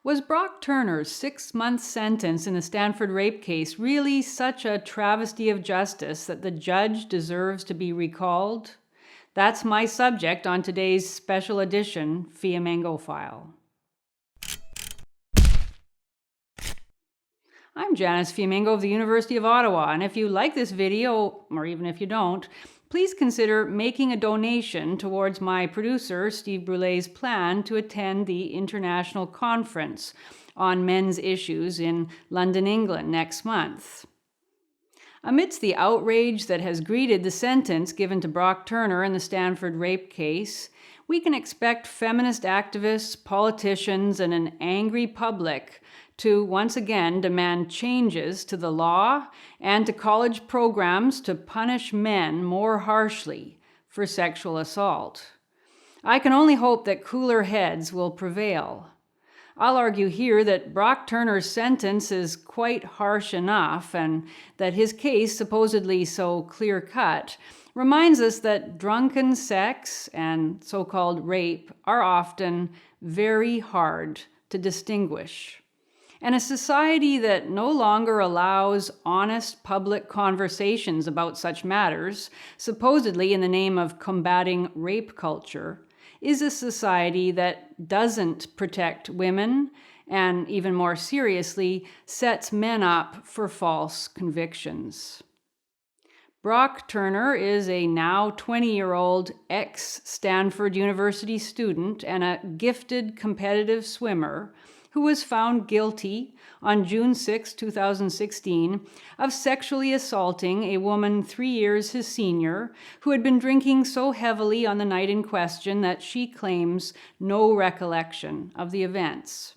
Was Brock Turner's 6-month sentence in the Stanford rape case really such a travesty of justice that the judge deserves to be recalled? That's my subject on today's special edition Fiamengo File. I'm Janice Fiamengo of the University of Ottawa, and if you like this video, or even if you don't, please consider making a donation towards my producer, Steve Brulet's plan to attend the International Conference on Men's Issues in London, England next month. Amidst the outrage that has greeted the sentence given to Brock Turner in the Stanford rape case, we can expect feminist activists, politicians, and an angry public to once again demand changes to the law and to college programs to punish men more harshly for sexual assault. I can only hope that cooler heads will prevail. I'll argue here that Brock Turner's sentence is quite harsh enough, and that his case, supposedly so clear-cut, reminds us that drunken sex and so-called rape are often very hard to distinguish. And a society that no longer allows honest public conversations about such matters, supposedly in the name of combating rape culture, is a society that doesn't protect women and, even more seriously, sets men up for false convictions. Brock Turner is a now 20-year-old ex-Stanford University student and a gifted competitive swimmer who was found guilty on June 6, 2016, of sexually assaulting a woman 3 years his senior who had been drinking so heavily on the night in question that she claims no recollection of the events.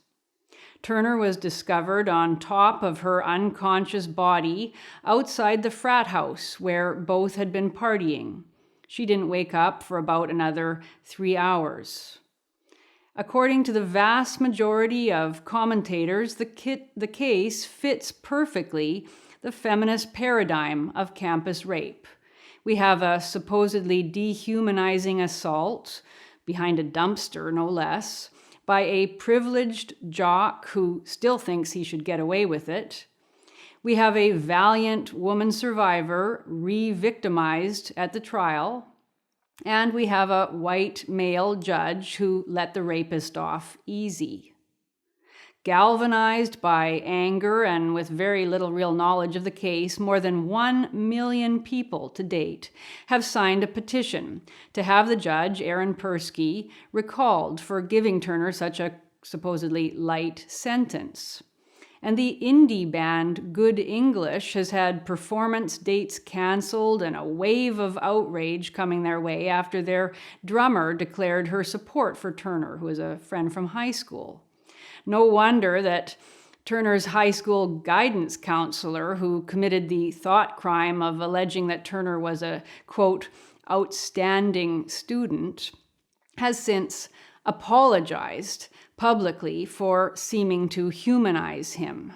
Turner was discovered on top of her unconscious body outside the frat house where both had been partying. She didn't wake up for about another 3 hours. According to the vast majority of commentators, the case fits perfectly the feminist paradigm of campus rape. We have a supposedly dehumanizing assault, behind a dumpster no less, by a privileged jock who still thinks he should get away with it. We have a valiant woman survivor re-victimized at the trial. And we have a white male judge who let the rapist off easy. Galvanized by anger and with very little real knowledge of the case, more than 1 million people to date have signed a petition to have the judge, Aaron Persky, recalled for giving Turner such a supposedly light sentence. And the indie band Good English has had performance dates canceled and a wave of outrage coming their way after their drummer declared her support for Turner, who is a friend from high school. No wonder that Turner's high school guidance counselor, who committed the thought crime of alleging that Turner was a, quote, outstanding student, has since apologized publicly for seeming to humanize him.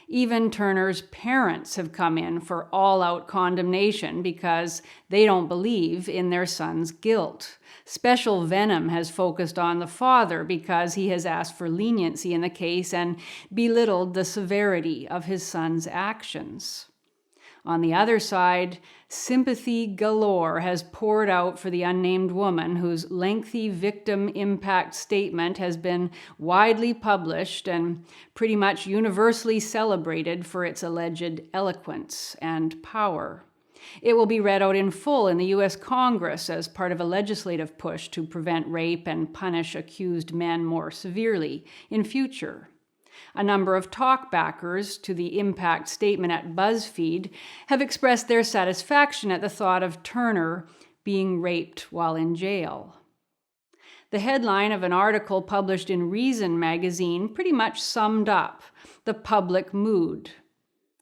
Even Turner's parents have come in for all-out condemnation because they don't believe in their son's guilt. Special venom has focused on the father because he has asked for leniency in the case and belittled the severity of his son's actions. On the other side, sympathy galore has poured out for the unnamed woman whose lengthy victim impact statement has been widely published and pretty much universally celebrated for its alleged eloquence and power. It will be read out in full in the U.S. Congress as part of a legislative push to prevent rape and punish accused men more severely in future. A number of talkbackers to the impact statement at BuzzFeed have expressed their satisfaction at the thought of Turner being raped while in jail. The headline of an article published in Reason magazine pretty much summed up the public mood.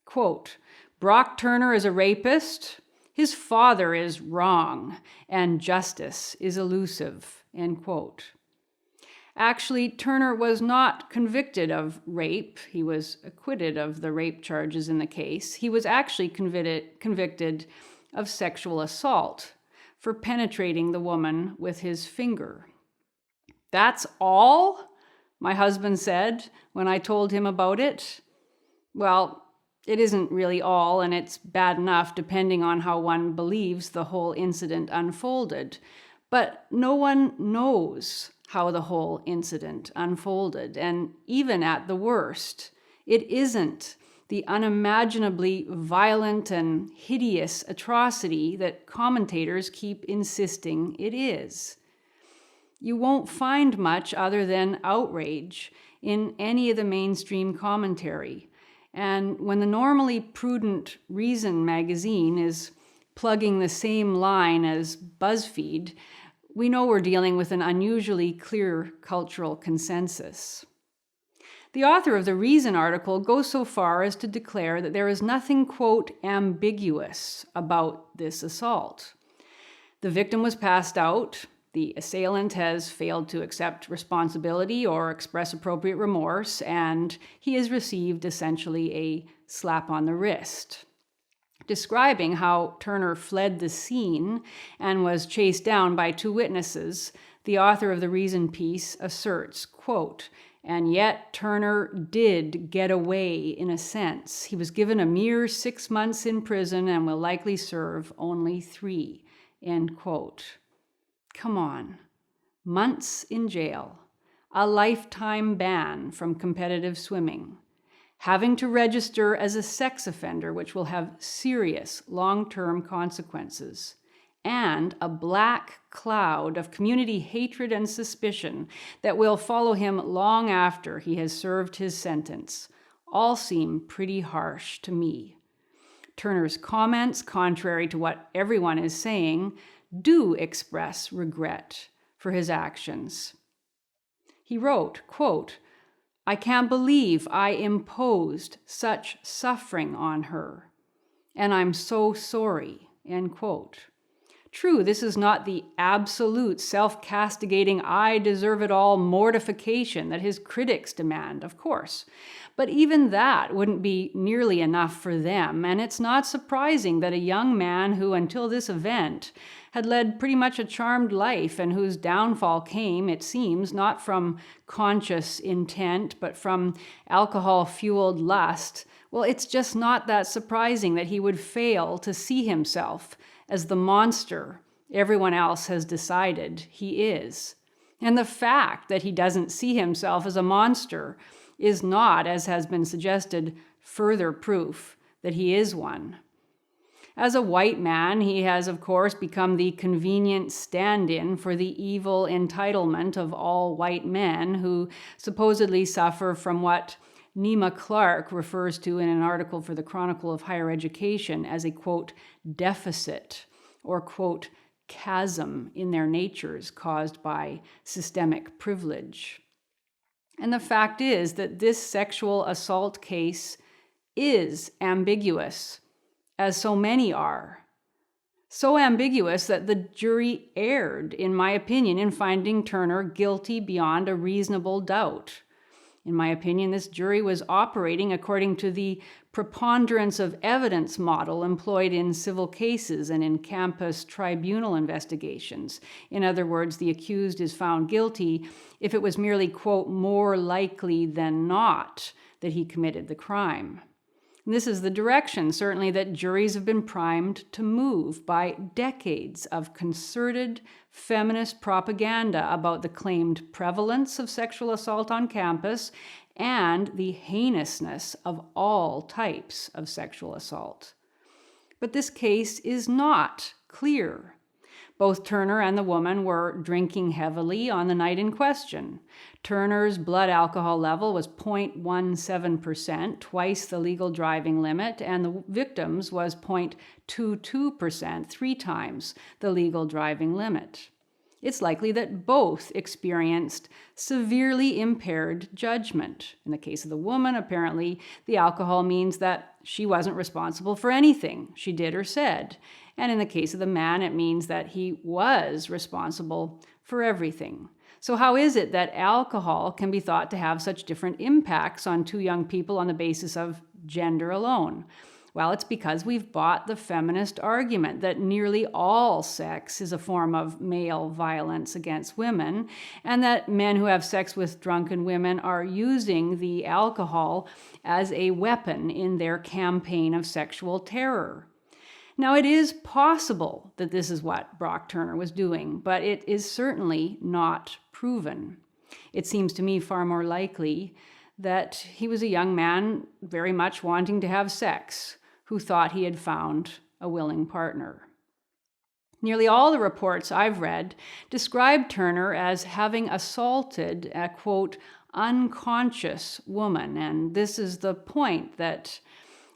Quote, Brock Turner is a rapist, his father is wrong, and justice is elusive, end quote. Actually, Turner was not convicted of rape. He was acquitted of the rape charges in the case. He was actually convicted of sexual assault for penetrating the woman with his finger. That's all? my husband said when I told him about it. Well, it isn't really all, and it's bad enough depending on how one believes the whole incident unfolded. But no one knows how the whole incident unfolded, and even at the worst, it isn't the unimaginably violent and hideous atrocity that commentators keep insisting it is. You won't find much other than outrage in any of the mainstream commentary. And when the normally prudent Reason magazine is plugging the same line as BuzzFeed, we know we're dealing with an unusually clear cultural consensus. The author of the Reason article goes so far as to declare that there is nothing, quote, ambiguous about this assault. The victim was passed out. The assailant has failed to accept responsibility or express appropriate remorse, and he has received essentially a slap on the wrist. Describing how Turner fled the scene and was chased down by two witnesses, the author of the Reason piece asserts, quote, "And yet Turner did get away in a sense. He was given a mere 6 months in prison and will likely serve only 3, end quote. Come on. Months in jail, a lifetime ban from competitive swimming, having to register as a sex offender, which will have serious long-term consequences, and a black cloud of community hatred and suspicion that will follow him long after he has served his sentence, all seem pretty harsh to me. Turner's comments, contrary to what everyone is saying, do express regret for his actions. He wrote, quote, "I can't believe I imposed such suffering on her, and I'm so sorry," end quote. True, this is not the absolute self-castigating, I deserve it all mortification that his critics demand, of course. But even that wouldn't be nearly enough for them, and it's not surprising that a young man who, until this event, had led pretty much a charmed life and whose downfall came, it seems, not from conscious intent, but from alcohol-fueled lust, well, it's just not that surprising that he would fail to see himself as the monster everyone else has decided he is. And the fact that he doesn't see himself as a monster is not, as has been suggested, further proof that he is one. As a white man, he has, of course, become the convenient stand-in for the evil entitlement of all white men who supposedly suffer from what Nima Clark refers to in an article for the Chronicle of Higher Education as a, quote, deficit or, quote, chasm in their natures caused by systemic privilege. And the fact is that this sexual assault case is ambiguous, as so many are. So ambiguous that the jury erred, in my opinion, in finding Turner guilty beyond a reasonable doubt. In my opinion, this jury was operating according to the preponderance of evidence model employed in civil cases and in campus tribunal investigations. In other words, the accused is found guilty if it was merely, quote, more likely than not that he committed the crime. And this is the direction, certainly, that juries have been primed to move by decades of concerted feminist propaganda about the claimed prevalence of sexual assault on campus and the heinousness of all types of sexual assault. But this case is not clear. Both Turner and the woman were drinking heavily on the night in question. Turner's blood alcohol level was 0.17%, twice the legal driving limit, and the victim's was 0.22%, 3 times the legal driving limit. It's likely that both experienced severely impaired judgment. In the case of the woman, apparently, the alcohol means that she wasn't responsible for anything she did or said. And in the case of the man, it means that he was responsible for everything. So how is it that alcohol can be thought to have such different impacts on two young people on the basis of gender alone? Well, it's because we've bought the feminist argument that nearly all sex is a form of male violence against women, and that men who have sex with drunken women are using the alcohol as a weapon in their campaign of sexual terror. Now, it is possible that this is what Brock Turner was doing, but it is certainly not proven. It seems to me far more likely that he was a young man very much wanting to have sex, who thought he had found a willing partner. Nearly all the reports I've read describe Turner as having assaulted a, quote, unconscious woman, and this is the point that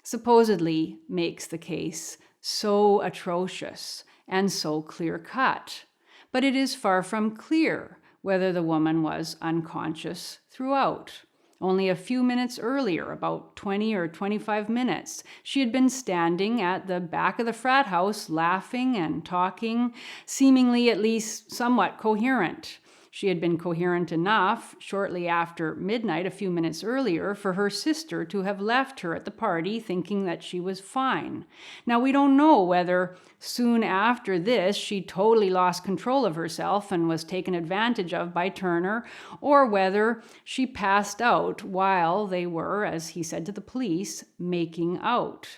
supposedly makes the case so atrocious and so clear-cut. But it is far from clear whether the woman was unconscious throughout. Only a few minutes earlier, about 20 or 25 minutes, she had been standing at the back of the frat house, laughing and talking, seemingly at least somewhat coherent. She had been coherent enough shortly after midnight, a few minutes earlier, for her sister to have left her at the party thinking that she was fine. Now, we don't know whether soon after this she totally lost control of herself and was taken advantage of by Turner, or whether she passed out while they were, as he said to the police, making out.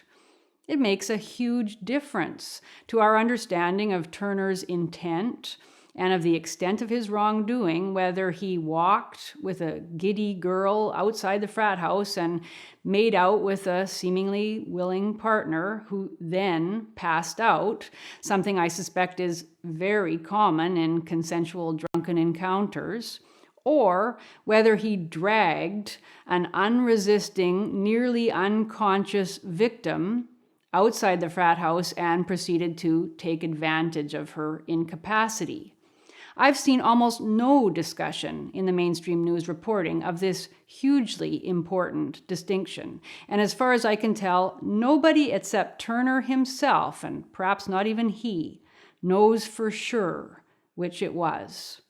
It makes a huge difference to our understanding of Turner's intent and of the extent of his wrongdoing, whether he walked with a giddy girl outside the frat house and made out with a seemingly willing partner who then passed out, something I suspect is very common in consensual drunken encounters, or whether he dragged an unresisting, nearly unconscious victim outside the frat house and proceeded to take advantage of her incapacity. I've seen almost no discussion in the mainstream news reporting of this hugely important distinction. And as far as I can tell, nobody except Turner himself, and perhaps not even he, knows for sure which it was.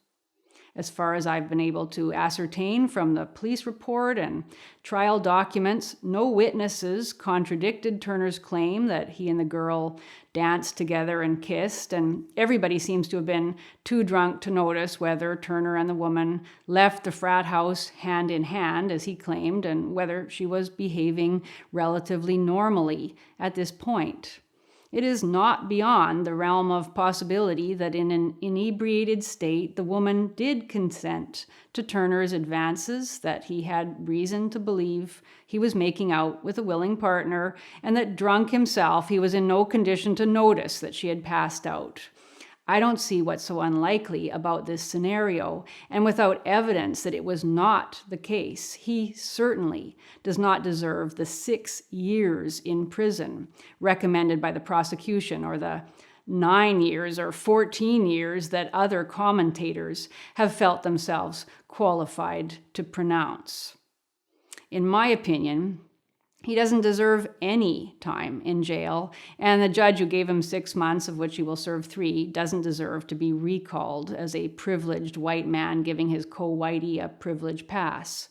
As far as I've been able to ascertain from the police report and trial documents, no witnesses contradicted Turner's claim that he and the girl danced together and kissed, and everybody seems to have been too drunk to notice whether Turner and the woman left the frat house hand in hand, as he claimed, and whether she was behaving relatively normally at this point. It is not beyond the realm of possibility that in an inebriated state, the woman did consent to Turner's advances, that he had reason to believe he was making out with a willing partner, and that drunk himself, he was in no condition to notice that she had passed out. I don't see what's so unlikely about this scenario, and without evidence that it was not the case, he certainly does not deserve the 6 years in prison recommended by the prosecution, or the 9 years or 14 years that other commentators have felt themselves qualified to pronounce. In my opinion, he doesn't deserve any time in jail, and the judge who gave him 6 months, of which he will serve 3, doesn't deserve to be recalled as a privileged white man giving his co-whitey a privilege pass.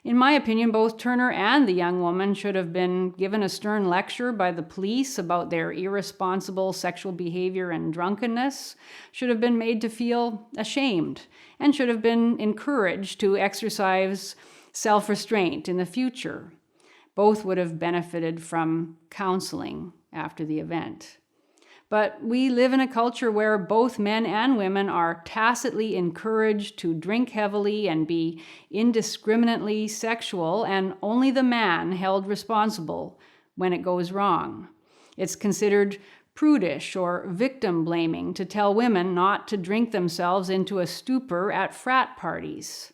In my opinion, both Turner and the young woman should have been given a stern lecture by the police about their irresponsible sexual behavior and drunkenness, should have been made to feel ashamed, and should have been encouraged to exercise self-restraint in the future. Both would have benefited from counseling after the event. But we live in a culture where both men and women are tacitly encouraged to drink heavily and be indiscriminately sexual, and only the man held responsible when it goes wrong. It's considered prudish or victim-blaming to tell women not to drink themselves into a stupor at frat parties.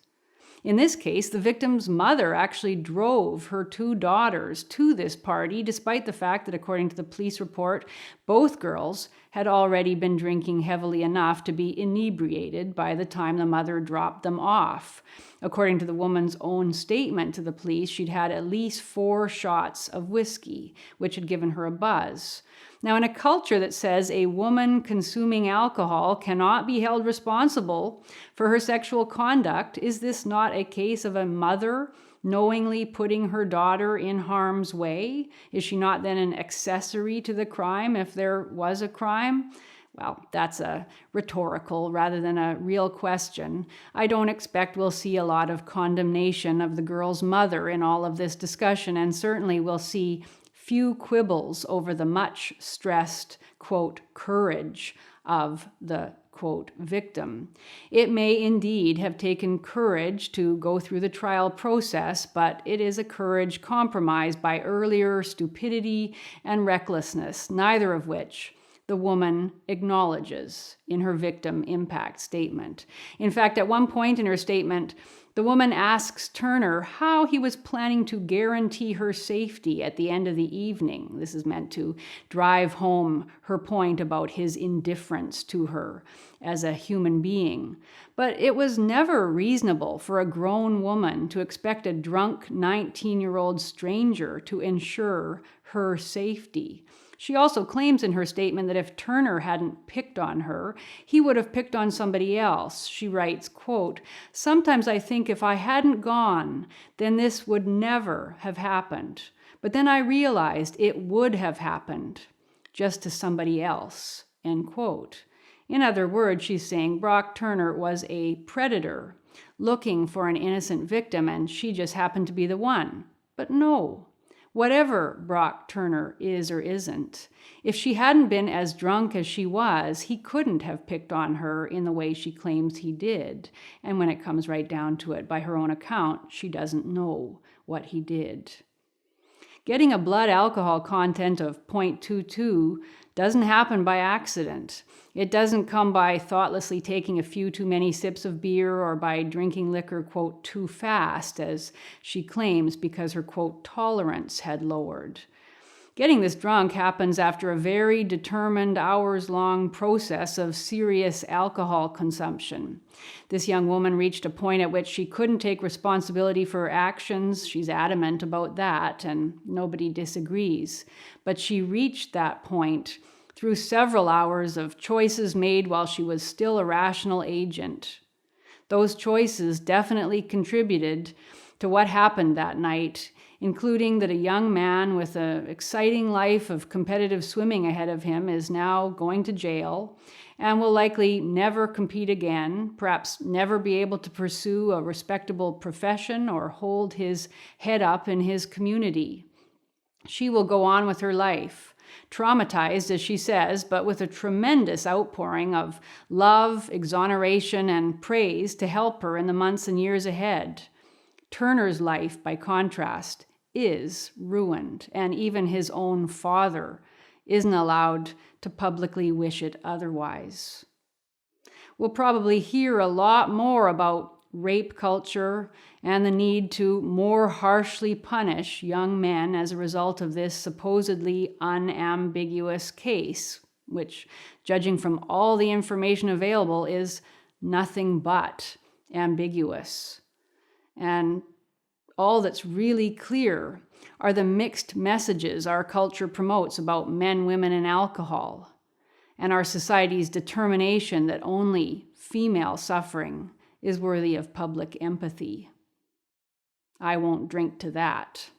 In this case, the victim's mother actually drove her 2 daughters to this party, despite the fact that, according to the police report, both girls had already been drinking heavily enough to be inebriated by the time the mother dropped them off. According to the woman's own statement to the police, she'd had at least 4 shots of whiskey, which had given her a buzz. Now, in a culture that says a woman consuming alcohol cannot be held responsible for her sexual conduct, is this not a case of a mother knowingly putting her daughter in harm's way? Is she not then an accessory to the crime if there was a crime? Well, that's a rhetorical rather than a real question. I don't expect we'll see a lot of condemnation of the girl's mother in all of this discussion, and certainly we'll see few quibbles over the much stressed, quote, courage of the, quote, victim. It may indeed have taken courage to go through the trial process, but it is a courage compromised by earlier stupidity and recklessness, neither of which the woman acknowledges in her victim impact statement. In fact, at one point in her statement, the woman asks Turner how he was planning to guarantee her safety at the end of the evening. This is meant to drive home her point about his indifference to her as a human being. But it was never reasonable for a grown woman to expect a drunk 19-year-old stranger to ensure her safety. She also claims in her statement that if Turner hadn't picked on her, he would have picked on somebody else. She writes, quote, "Sometimes I think if I hadn't gone, then this would never have happened. But then I realized it would have happened, just to somebody else," end quote. In other words, she's saying Brock Turner was a predator looking for an innocent victim, and she just happened to be the one. But no. Whatever Brock Turner is or isn't, if she hadn't been as drunk as she was, he couldn't have picked on her in the way she claims he did. And when it comes right down to it, by her own account, she doesn't know what he did. Getting a blood alcohol content of 0.22 doesn't happen by accident. It doesn't come by thoughtlessly taking a few too many sips of beer or by drinking liquor, quote, too fast, as she claims because her, quote, tolerance had lowered. Getting this drunk happens after a very determined hours-long process of serious alcohol consumption. This young woman reached a point at which she couldn't take responsibility for her actions. She's adamant about that, and nobody disagrees. But she reached that point through several hours of choices made while she was still a rational agent. Those choices definitely contributed to what happened that night, including that a young man with an exciting life of competitive swimming ahead of him is now going to jail and will likely never compete again, perhaps never be able to pursue a respectable profession or hold his head up in his community. She will go on with her life, traumatized, as she says, but with a tremendous outpouring of love, exoneration, and praise to help her in the months and years ahead. Turner's life, by contrast, is ruined, and even his own father isn't allowed to publicly wish it otherwise. We'll probably hear a lot more about rape culture and the need to more harshly punish young men as a result of this supposedly unambiguous case, which, judging from all the information available, is nothing but ambiguous. And all that's really clear are the mixed messages our culture promotes about men, women, and alcohol, and our society's determination that only female suffering is worthy of public empathy. I won't drink to that.